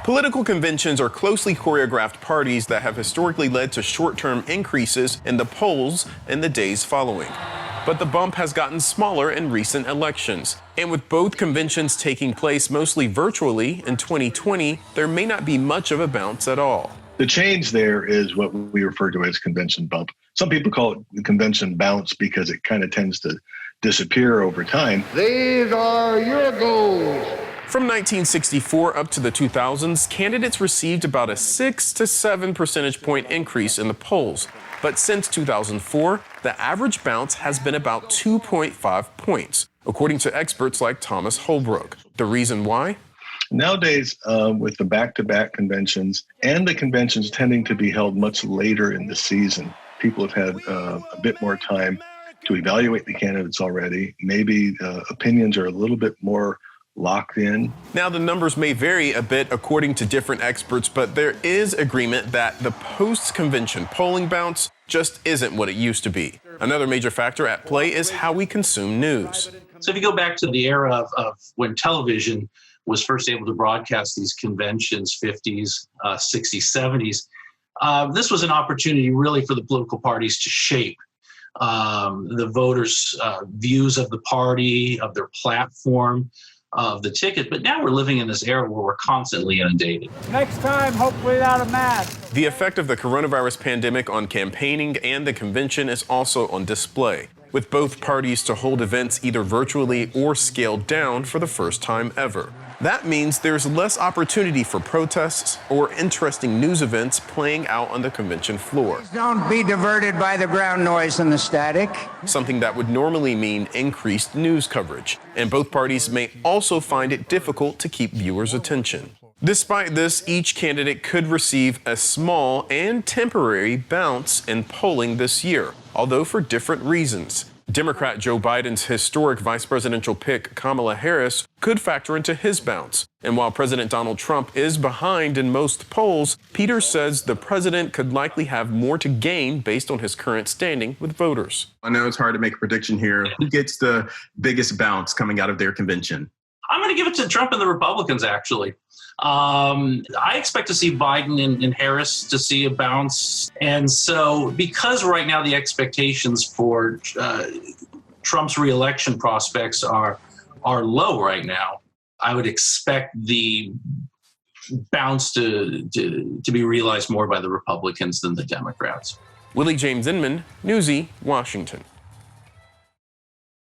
Political conventions are closely choreographed parties that have historically led to short-term increases in the polls in the days following. But the bump has gotten smaller in recent elections. And with both conventions taking place mostly virtually in 2020, there may not be much of a bounce at all. The change there is what we refer to as convention bump. Some people call it the convention bounce because it kind of tends to disappear over time. These are your goals. From 1964 up to the 2000s, candidates received about a 6 to 7 percentage point increase in the polls. But since 2004, the average bounce has been about 2.5 points, according to experts like Thomas Holbrook. The reason why? Nowadays, with the back-to-back conventions and the conventions tending to be held much later in the season, people have had a bit more time to evaluate the candidates already. Maybe opinions are a little bit more locked in. Now, the numbers may vary a bit according to different experts, but there is agreement that the post-convention polling bounce just isn't what it used to be. Another major factor at play is how we consume news. So if you go back to the era of when television was first able to broadcast these conventions, 50s, 60s, 70s, this was an opportunity really for the political parties to shape the voters' views of the party, of their platform, of the ticket. But now we're living in this era where we're constantly inundated. Next time, hopefully without a mask. The effect of the coronavirus pandemic on campaigning and the convention is also on display, with both parties to hold events either virtually or scaled down for the first time ever. That means there's less opportunity for protests or interesting news events playing out on the convention floor. Don't be diverted by the ground noise and the static. Something that would normally mean increased news coverage. And both parties may also find it difficult to keep viewers' attention. Despite this, each candidate could receive a small and temporary bounce in polling this year, although for different reasons. Democrat Joe Biden's historic vice presidential pick, Kamala Harris, could factor into his bounce. And while President Donald Trump is behind in most polls, Peters says the president could likely have more to gain based on his current standing with voters. I know it's hard to make a prediction here. Who gets the biggest bounce coming out of their convention? I'm going to give it to Trump and the Republicans, actually. I expect to see Biden and Harris to see a bounce. And so because right now the expectations for Trump's reelection prospects are low right now, I would expect the bounce to be realized more by the Republicans than the Democrats. Willie James Inman, Newsy, Washington.